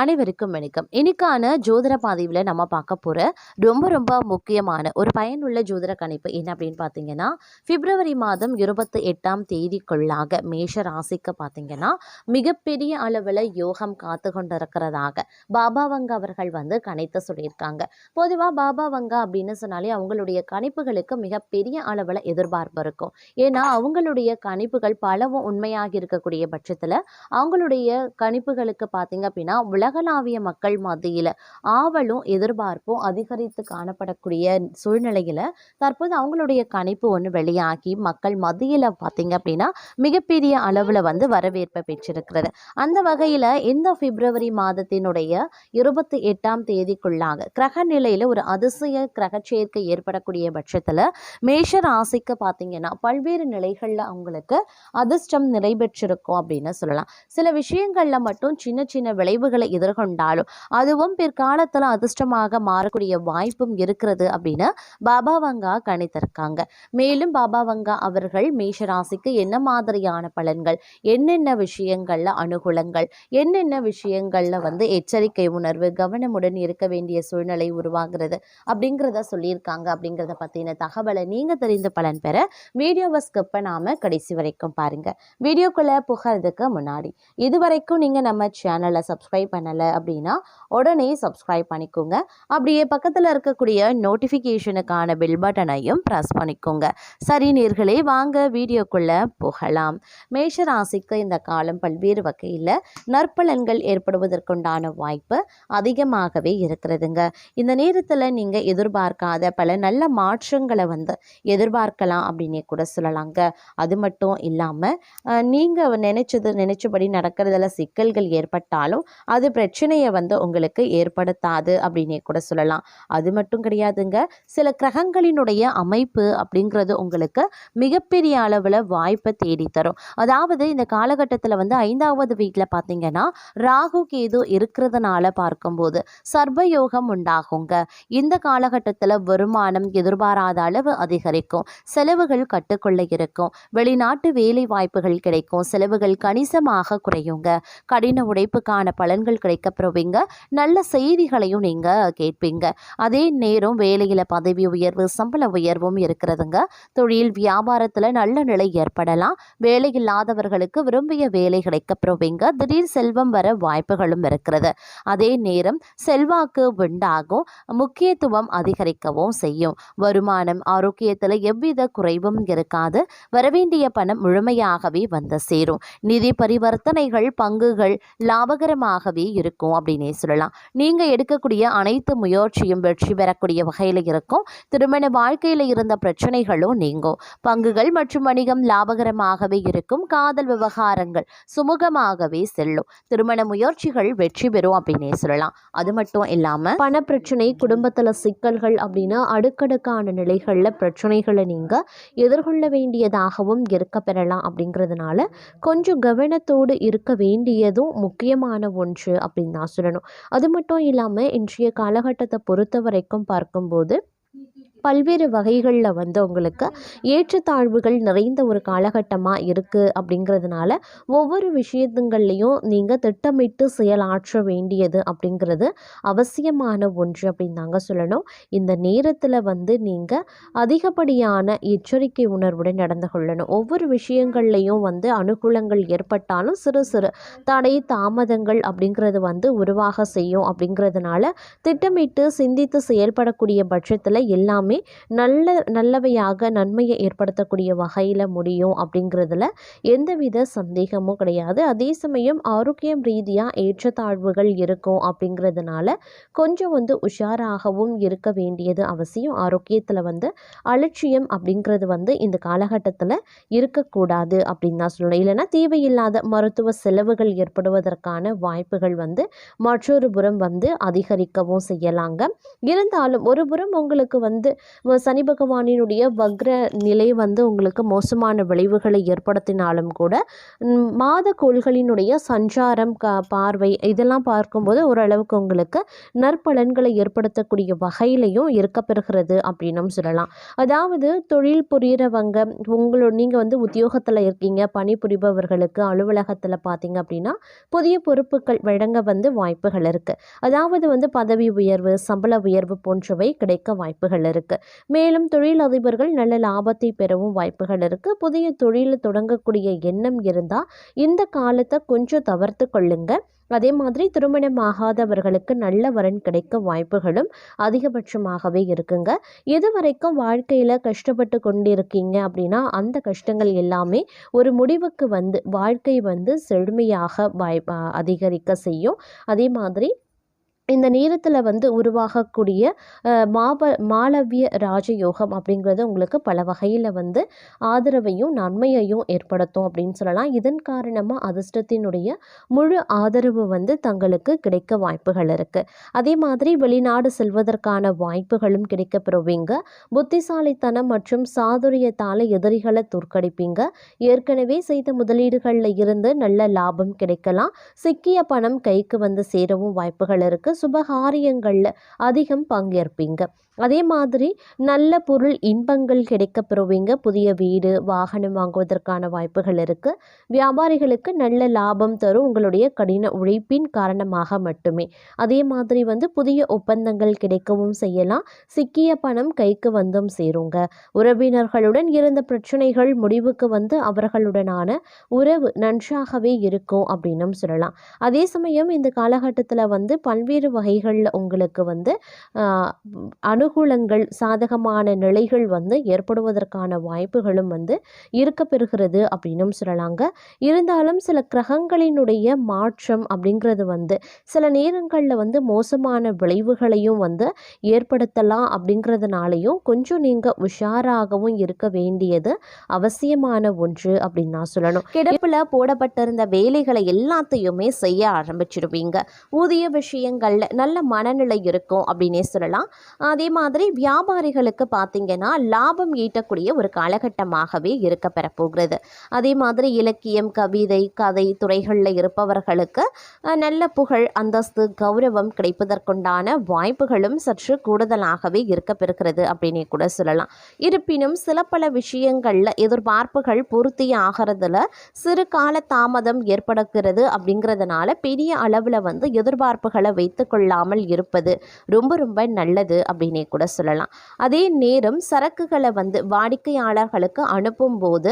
அனைவருக்கும் வணக்கம். இன்னைக்கான ஜோதிட பதிவில் நம்ம பார்க்க போகிற ரொம்ப முக்கியமான ஒரு பயனுள்ள ஜோதிட கணிப்பு என்ன அப்படின்னு பார்த்தீங்கன்னா, பிப்ரவரி மாதம் 28ஆம் தேதிக்குள்ளாக மேஷ ராசிக்கு பார்த்தீங்கன்னா மிகப்பெரிய அளவில் யோகம் காத்து கொண்டிருக்கிறதாக பாபாவங்க அவர்கள் கணித்து சொல்லியிருக்காங்க. பொதுவாக பாபாவங்க அப்படின்னு சொன்னாலே அவங்களுடைய கணிப்புகளுக்கு மிகப்பெரிய அளவில் எதிர்பார்ப்பு இருக்கும். ஏன்னா அவங்களுடைய கணிப்புகள் பலவும் உண்மையாக இருக்கக்கூடிய பட்சத்தில் அவங்களுடைய கணிப்புகளுக்கு பார்த்தீங்க அப்படின்னா உலகளாவிய மக்கள் மத்தியில் ஆவலும் எதிர்பார்ப்பும் அதிகரித்து காணப்படக்கூடிய சூழ்நிலையில் தற்போது அவங்களுடைய கணிப்பு ஒன்று வெளியாகி மக்கள் மத்தியில் பார்த்தீங்க அப்படின்னா மிகப்பெரிய அளவில் வரவேற்பை பெற்றிருக்கிறது. அந்த வகையில் இந்த பிப்ரவரி மாதத்தினுடைய 28ஆம் தேதிக்குள்ளாக கிரக நிலையில் ஒரு அதிசய கிரக சேர்க்கை ஏற்படக்கூடிய பட்சத்தில் மேஷ ராசிக்கு பார்த்தீங்கன்னா பல்வேறு நிலைகளில் அவங்களுக்கு அதிர்ஷ்டம் நிறைவேற்றிருக்கும் அப்படின்னு சொல்லலாம். சில விஷயங்களில் மட்டும் சின்ன சின்ன விளைவுகளை எதிர்கொண்டாலும் அதுவும் பிற்காலத்தில் அதிர்ஷ்டமாக மாறக்கூடிய வாய்ப்பும் இருக்கிறது அப்படின்னு பாபாவங்கா கணித்திருக்காங்க. மேலும் பாபாவங்கா அவர்கள் மேஷராசிக்கு என்ன மாதிரியான பலன்கள், என்னென்ன விஷயங்கள்ல அனுகூலங்கள், என்னென்ன விஷயங்கள்ல எச்சரிக்கை உணர்வு கவனமுடன் இருக்க வேண்டிய சூழ்நிலை உருவாகிறது அப்படிங்கிறத சொல்லியிருக்காங்க. அப்படிங்கிறத பற்றின தகவலை நீங்க தெரிந்து பலன் பெற வீடியோவை ஸ்கிப் பண்ணாம கடைசி வரைக்கும் பாருங்க. வீடியோக்குள்ள புகிறதுக்கு முன்னாடி இதுவரைக்கும் நீங்க நம்ம சேனலை சப்ஸ்கிரைப் பண்ணலை அப்படின்னா உடனே சப்ஸ்கிரைப் பண்ணிக்கோங்க. அப்படியே பக்கத்தில் இருக்கக்கூடிய நோட்டிஃபிகேஷனுக்கான பெல் பட்டனையும் ப்ரெஸ் பண்ணிக்கோங்க. சரி நேர்களே, வாங்க வீடியோக்குள்ள போகலாம். மேஷராசிக்கு இந்த காலம் பல்வேறு வகையில் நற்பலன்கள் ஏற்படுவதற்குண்டான வாய்ப்பு அதிகமாகவே இருக்கிறதுங்க. இந்த நேரத்தில் நீங்கள் எதிர்பார்க்காத பல நல்ல மாற்றங்களை எதிர்பார்க்கலாம் அப்படின்னே கூட சொல்லலாங்க. அது மட்டும் இல்லாமல் நீங்கள் நினைச்சபடி நடக்கிறதுல சிக்கல்கள் ஏற்பட்டாலும் அது பிரச்சனையை உங்களுக்கு ஏற்படுத்தாது அப்படின்னே கூட சொல்லலாம். அது மட்டும் கிடையாதுங்க, சில கிரகங்களினுடைய அமைப்பு அப்படிங்கிறது உங்களுக்கு மிகப்பெரிய அளவில் வாய்ப்பை தேடி தரும். அதாவது இந்த காலகட்டத்தில் 5வது வீட்டில் பார்த்தீங்கன்னா ராகு கேது இருக்கிறதுனால பார்க்கும்போது சர்பயோகம் உண்டாகுங்க. இந்த காலகட்டத்தில் வருமானம் எதிர்பாராத அளவு அதிகரிக்கும், செலவுகள் கட்டுக்குள்ள இருக்கும், வெளிநாட்டு வேலை வாய்ப்புகள் கிடைக்கும், செலவுகள் கணிசமாக குறையுங்க, கடின உழைப்புக்கான பலன்கள் கிடைக்கப்பெறுவீங்க, நல்ல செய்திகளையும் நீங்க கேட்பீங்க. அதே நேரம் வேலையில பதவி உயர்வு சம்பள உயர்வும் இருக்கிறதுங்க. தொழில் வியாபாரத்துல நல்ல நிலை ஏற்படலாம். வேலை இல்லாதவர்களுக்கு விரும்பிய வேலை கிடைக்கப்பெறுவீங்க. திடீர் செல்வம் வர வாய்ப்புகளும் இருக்கிறது. அதே நேரம் செல்வாக்கு உண்டாகும், முக்கியத்துவம் அதிகரிக்கவும் செய்யும். வருமானம் ஆரோக்கியத்துல எவ்வித குறைவும் இருக்காது. வரவேண்டிய பணம் முழுமையாகவே சேரும். நிதி பரிவர்த்தனைகள் பங்குகள் லாபகரமாகவே இருக்கும் அப்படின்னே சொல்லலாம். நீங்க எடுக்கக்கூடிய அனைத்து முயற்சியும் வெற்றி பெறக்கூடிய வகையில் இருக்கும். திருமண வாழ்க்கையில் இருந்த பிரச்சனைகளும் நீங்கும். பங்குகள் மற்றும் வணிகம் லாபகரமாகவே இருக்கும். காதல் விவகாரங்கள் சுமூகமாகவே செல்லும். திருமண முயற்சிகள் வெற்றி பெறும் அப்படின்னே சொல்லலாம். அது மட்டும் இல்லாம பண பிரச்சனை, குடும்பத்துல சிக்கல்கள் அப்படின்னு அடுக்கடுக்கான நிலைகள்ல பிரச்சனைகளை நீங்க எதிர்கொள்ள வேண்டியதாகவும் இருக்க பெறலாம். அப்படிங்கிறதுனால கொஞ்சம் கவனத்தோடு இருக்க வேண்டியதும் முக்கியமான ஒன்று அப்படின்னு தான் சொல்லணும். அது மட்டும் இல்லாமல் இன்றைய காலகட்டத்தை பொறுத்த வரைக்கும் பார்க்கும்போது பல்வேறு வகைகளில் உங்களுக்கு ஏற்றத்தாழ்வுகள் நிறைந்த ஒரு காலகட்டமாக இருக்குது. அப்படிங்கிறதுனால ஒவ்வொரு விஷயத்துங்கள்லையும் நீங்கள் திட்டமிட்டு செயலாற்ற வேண்டியது அப்படிங்கிறது அவசியமான ஒன்று அப்படின்னு தாங்க சொல்லணும். இந்த நேரத்தில் நீங்கள் அதிகப்படியான எச்சரிக்கை உணர்வுடன் நடந்து கொள்ளணும். ஒவ்வொரு விஷயங்கள்லையும் அனுகூலங்கள் ஏற்பட்டாலும் சிறு சிறு தடை தாமதங்கள் அப்படிங்கிறது உருவாக செய்யும். அப்படிங்கிறதுனால திட்டமிட்டு சிந்தித்து செயல்படக்கூடிய பட்சத்தில் எல்லாமே நல்லவையாக நன்மையை ஏற்படுத்தக்கூடிய வகையில் முடியும் அப்படிங்கிறதுல எந்தவித சந்தேகமும் கிடையாது. அதே சமயம் ஆரோக்கியம் ரீதியாக ஏற்றத்தாழ்வுகள் இருக்கும். அப்படிங்கிறதுனால கொஞ்சம் உஷாராகவும் இருக்க வேண்டியது அவசியம். ஆரோக்கியத்தில் அலட்சியம் அப்படிங்கிறது இந்த காலகட்டத்தில் இருக்கக்கூடாது அப்படின்னு தான் சொல்லணும். இல்லைன்னா தேவையில்லாத மருத்துவ செலவுகள் ஏற்படுவதற்கான வாய்ப்புகள் மற்றொரு புறம் அதிகரிக்கவும் செய்யலாங்க. இருந்தாலும் ஒரு புறம் உங்களுக்கு சனி பகவானினுடைய வக்ர நிலை வந்து உங்களுக்கு மோசமான விளைவுகளை ஏற்படுத்தினாலும் கூட மாத கோள்களினுடைய சஞ்சாரம் பார்வை இதெல்லாம் பார்க்கும்போது ஓரளவுக்கு உங்களுக்கு நற்பலன்களை ஏற்படுத்தக்கூடிய வகையிலையும் இருக்கப்பெறுகிறது அப்படின்னும் சொல்லலாம். அதாவது தொழில் புரிகிறவங்க நீங்கள் வந்து உத்தியோகத்தில் இருக்கீங்க, பணிபுரிபவர்களுக்கு அலுவலகத்தில் பார்த்தீங்க அப்படின்னா புதிய பொறுப்புகள் வழங்க வந்து வாய்ப்புகள் இருக்குது. அதாவது வந்து பதவி உயர்வு, சம்பள உயர்வு போன்றவை கிடைக்க வாய்ப்புகள் இருக்குது. மேலும் தொழிலதிபர்கள் நல்ல லாபத்தை பெறவும் வாய்ப்புகள் இருக்குது. புதிய தொழில் தொடங்கக்கூடிய எண்ணம் இருந்தால் இந்த காலத்தை கொஞ்சம் தவிர்த்து கொள்ளுங்க. அதே மாதிரி திருமணமாகாதவர்களுக்கு நல்ல வரன் கிடைக்க வாய்ப்புகளும் அதிகபட்சமாகவே இருக்குங்க. எது வரைக்கும் வாழ்க்கையில் கஷ்டப்பட்டு கொண்டிருக்கீங்க அப்படின்னா அந்த கஷ்டங்கள் எல்லாமே ஒரு முடிவுக்கு வந்து வாழ்க்கை வந்து செழுமையாக அதிகரிக்க செய்யும். அதே மாதிரி இந்த நேரத்தில் வந்து உருவாகக்கூடிய மாளவிய ராஜயோகம் அப்படிங்கிறது உங்களுக்கு பல வகையில் வந்து ஆதரவையும் நன்மையையும் ஏற்படுத்தும் அப்படின்னு சொல்லலாம். இதன் காரணமாக அதிர்ஷ்டத்தினுடைய முழு ஆதரவு வந்து தங்களுக்கு கிடைக்க வாய்ப்புகள் இருக்குது. அதே மாதிரி வெளிநாடு செல்வதற்கான வாய்ப்புகளும் கிடைக்கப்பெறுவீங்க. புத்திசாலித்தனம் மற்றும் சாதுரியத்தால் எதிரிகளை தோற்கடிப்பீங்க. ஏற்கனவே செய்த முதலீடுகளில் இருந்து நல்ல லாபம் கிடைக்கலாம். சிக்கிய பணம் கைக்கு வந்து சேரவும் வாய்ப்புகள் இருக்குது. சுபகாரியங்களில் அதிகம் பங்கேற்பீங்க. அதே மாதிரி நல்ல பொருள் இன்பங்கள் கிடைக்கப்பெறுவீங்க. புதிய வீடு, வாகனம் வாங்குவதற்கான வாய்ப்புகள் இருக்குது. வியாபாரிகளுக்கு நல்ல லாபம் தரும் உங்களுடைய கடின உழைப்பின் காரணமாக மட்டுமே. அதே மாதிரி வந்து புதிய ஒப்பந்தங்கள் கிடைக்கவும் செய்யலாம். சிக்கிய பணம் கைக்கு வந்தும் சேருங்க. உறவினர்களுடன் இருந்த பிரச்சனைகள் முடிவுக்கு வந்து அவர்களுடனான உறவு நன்றாகவே இருக்கும் அப்படின்னும் சொல்லலாம். அதே சமயம் இந்த காலகட்டத்தில் வந்து பல்வேறு வகைகளில் உங்களுக்கு வந்து அனுகூலங்கள், சாதகமான நிலைகள் வந்து ஏற்படுவதற்கான வாய்ப்புகளும் வந்து இருக்கப்பெறுகிறது அப்படின்னும் சொல்லலாங்க. இருந்தாலும் சில கிரகங்களினுடைய மாற்றம் அப்படிங்கிறது வந்து சில நேரங்களில் வந்து மோசமான விளைவுகளையும் வந்து ஏற்படுத்தலாம். அப்படிங்கிறதுனாலையும் கொஞ்சம் நீங்கள் உஷாராகவும் இருக்க வேண்டியது அவசியமான ஒன்று அப்படின்னு நான் சொல்லணும். கிடப்பில் போடப்பட்டிருந்த வேலைகளை எல்லாத்தையுமே செய்ய ஆரம்பிச்சிடுவீங்க. ஊதிய விஷயங்கள்ல நல்ல மனநிலை இருக்கும் அப்படின்னே சொல்லலாம். அதே மாதிரி வியாபாரிகளுக்கு பார்த்தீங்கன்னா லாபம் ஈட்டக்கூடிய ஒரு காலகட்டமாகவே இருக்க பெறப்போகிறது. அதே மாதிரி இலக்கியம், கவிதை, கதை துறைகளில் இருப்பவர்களுக்கு நல்ல புகழ், அந்தஸ்து, கௌரவம் கிடைப்பதற்குண்டான வாய்ப்புகளும் சற்று கூடுதலாகவே இருக்க பெறுகிறது அப்படின்னே கூட சொல்லலாம். இருப்பினும் சில பல விஷயங்களில் எதிர்பார்ப்புகள் பூர்த்தி ஆகிறதுல சிறு கால தாமதம் ஏற்படுகிறது. அப்படிங்கிறதுனால பெரிய அளவில் வந்து எதிர்பார்ப்புகளை வைத்து கொள்ளாமல் இருப்பது ரொம்ப ரொம்ப நல்லது அப்படின்னே கூட சொல்லலாம். அதே நேரம் சரக்குகளை வந்து வாடிக்கையாளர்களுக்கு அனுப்பும் போது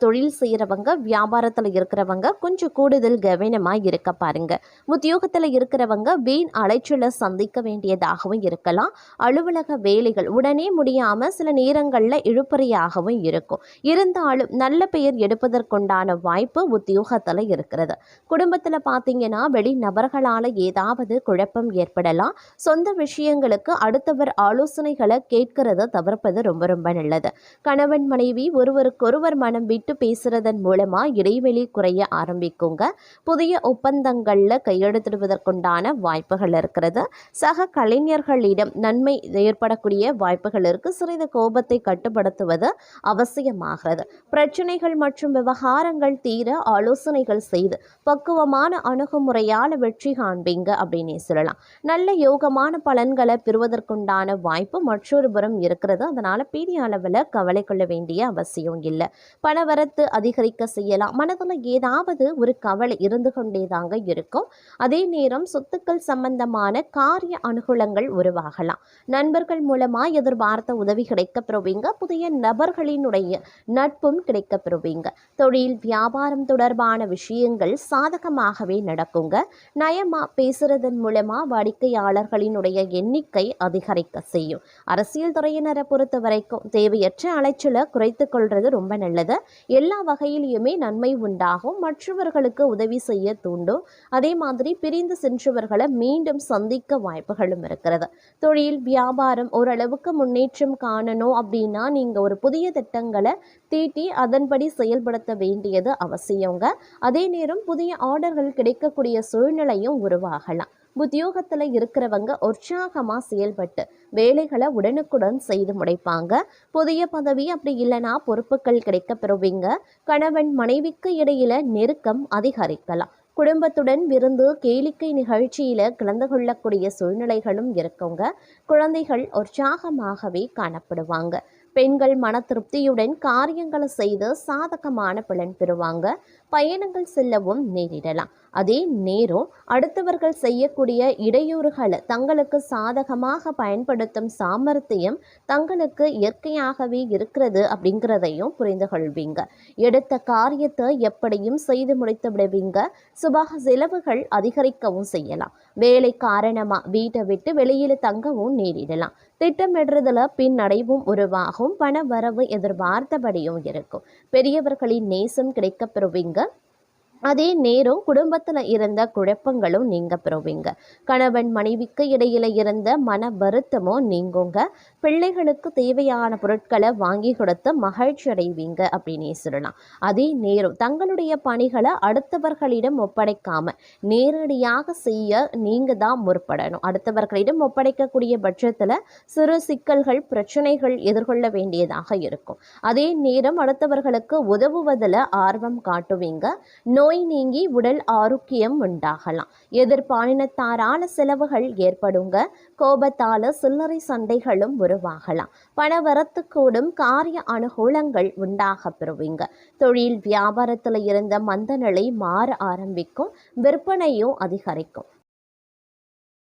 தொழில் செய்கிறவங்க, வியாபாரத்தில் இருக்கிறவங்க கொஞ்சம் கூடுதல் கவனமாக இருக்க பாருங்க. உத்தியோகத்தில் இருக்கிறவங்க வீண் அலைச்சலை சந்திக்க வேண்டியதாகவும் இருக்கலாம். அலுவலக வேலைகள் உடனே முடியாமல் சில நேரங்களில் இழுபறியாகவும் இருக்கும். இருந்தாலும் நல்ல பெயர் எடுப்பதற்குண்டான வாய்ப்பு உத்தியோகத்தில் இருக்கிறது. குடும்பத்தில் பார்த்தீங்கன்னா வெளிநபர்களால் ஏதாவது குழப்பம் ஏற்படலாம். சொந்த விஷயங்களுக்கு அடுத்தவர் ஆலோசனைகளை கேட்கிறத தவிர்ப்பது ரொம்ப ரொம்ப நல்லது. கணவன் மனைவி ஒருவருக்கொருவர் மனம் விட்டு பேசுறதன் மூலமா இடைவெளி குறைய ஆரம்பிக்குங்க. புதிய ஒப்பந்தங்கள்ல கையெழுத்திடுவதற்குண்டான வாய்ப்புகள் இருக்கிறது. சக கலைஞர்களிடம் நன்மை ஏற்படக்கூடிய வாய்ப்புகள் இருக்கு. சிறிது கோபத்தை கட்டுப்படுத்துவது அவசியமாகிறது. பிரச்சனைகள் மற்றும் விவகாரங்கள் தீர ஆலோசனைகள் செய்து பக்குவமான அணுகுமுறையால் வெற்றி காண்பீங்க அப்படின்னே சொல்லலாம். நல்ல யோகமான பலன்களை பெறுவதற்குண்டான வாய்ப்பு மற்றொரு புறம் இருக்கிறது. அதனால பெரிய அளவில் கவலை கொள்ள வேண்டிய அவசியம் இல்லை. பணவரத்து அதிகரிக்க செய்யலாம். மனதில் ஏதாவது ஒரு கவலை இருந்து கொண்டேதாங்க இருக்கும். அதே நேரம் சொத்துக்கள் சம்பந்தமான காரிய அனுகூலங்கள் உருவாகலாம். நண்பர்கள் மூலமா எதிர்பார்த்த உதவி கிடைக்கப்பெறுவீங்க. புதிய நபர்களினுடைய நட்பும் கிடைக்கப்பெறுவீங்க. தொழில், வியாபாரம் தொடர்பான விஷயங்கள் சாதகமாகவே நடக்குங்க. நயமா பேசுறதன் மூலமா வாடிக்கையாளர்களினுடைய எண்ணிக்கை அதிகரிக்க செய்யும். அரசியல் துறையினரை பொறுத்த வரைக்கும் தேவையற்ற அலைச்சலை குறைத்து கொள்வது ரொம்ப நல்லது. எல்லா வகையிலுமே நன்மை உண்டாகும். மற்றவர்களுக்கு உதவி செய்ய தூண்டும். அதே மாதிரி பிரிந்து சென்றவர்களை மீண்டும் சந்திக்க வாய்ப்புகளும் இருக்கிறது. தொழில், வியாபாரம் ஓரளவுக்கு முன்னேற்றம் காணணும் அப்படின்னா நீங்க ஒரு புதிய திட்டங்களை தீட்டி அதன்படி செயல்படுத்த வேண்டியது அவசியங்க. அதே நேரம் புதிய ஆர்டர்கள் கிடைக்கக்கூடிய சூழ்நிலையும் உருவாகலாம். உத்தியோகத்தில் இருக்கிறவங்க உற்சாகமாக செயல்பட்டு வேலைகளை உடனுக்குடன் செய்து முடிப்பாங்க. புதிய பதவி அப்படி இல்லைன்னா பொறுப்புகள் கிடைக்க பெறுவீங்க. கணவன் மனைவிக்கு இடையில நெருக்கம் அதிகரிக்கலாம். குடும்பத்துடன் விருந்து கேளிக்கை நிகழ்ச்சியில கலந்து கொள்ளக்கூடிய சூழ்நிலைகளும் இருக்குங்க. குழந்தைகள் உற்சாகமாகவே காணப்படுவாங்க. பெண்கள் மன திருப்தியுடன் காரியங்களை செய்து சாதகமான பலன் பெறுவாங்க. பயணங்கள் செல்லவும் நேரிடலாம். அதே நேரம் அடுத்தவர்கள் செய்யக்கூடிய இடையூறுகளை தங்களுக்கு சாதகமாக பயன்படுத்தும் சாமர்த்தியம் தங்களுக்கு இயற்கையாகவே இருக்கிறது அப்படிங்கிறதையும் புரிந்து கொள்வீங்க. எடுத்த காரியத்தை எப்படியும் செய்து முடித்து விடுவீங்க. சுபக செலவுகள் அதிகரிக்கவும் செய்யலாம். வேலை காரணமா வீட்டை விட்டு வெளியில தங்கவும் நேரிடலாம். திட்டமிடுறதுல பின்னடைவும் உருவாகும். பண வரவு எதிர்பார்த்தபடியும் இருக்கும். பெரியவர்களின் நேசம் கிடைக்க பெறுவீங்க. அதே நேரம் குடும்பத்தில் இருந்த குழப்பங்களும் நீங்க பெறுவீங்க. கணவன் மனைவிக்கு இடையில இருந்த மன வருத்தமோ நீங்குங்க. பிள்ளைகளுக்கு தேவையான பொருட்களை வாங்கி கொடுத்து மகிழ்ச்சி அடைவீங்க அப்படின்னே சொல்லலாம். அதே நேரம் தங்களுடைய பணிகளை அடுத்தவர்களிடம் ஒப்படைக்காம நேரடியாக செய்ய நீங்க தான் முற்படணும். அடுத்தவர்களிடம் ஒப்படைக்கக்கூடிய பட்சத்தில் சிறு சிக்கல்கள் பிரச்சனைகள் எதிர்கொள்ள வேண்டியதாக இருக்கும். அதே நேரம் அடுத்தவர்களுக்கு உதவுவதில் ஆர்வம் காட்டுவீங்க. நோய் நீங்கி உடல் ஆரோக்கியம் உண்டாகலாம். எதிர்பாலினத்தாரால செலவுகள் ஏற்படுங்க. கோபத்தால சில்லறை சண்டைகளும் உருவாகலாம். பணவரத்து கூடும். காரிய அனுகூலங்கள் உண்டாக பெறுவீங்க. தொழில் வியாபாரத்தில் இருந்த மந்த நிலை மாற ஆரம்பிக்கும். விற்பனையும் அதிகரிக்கும்.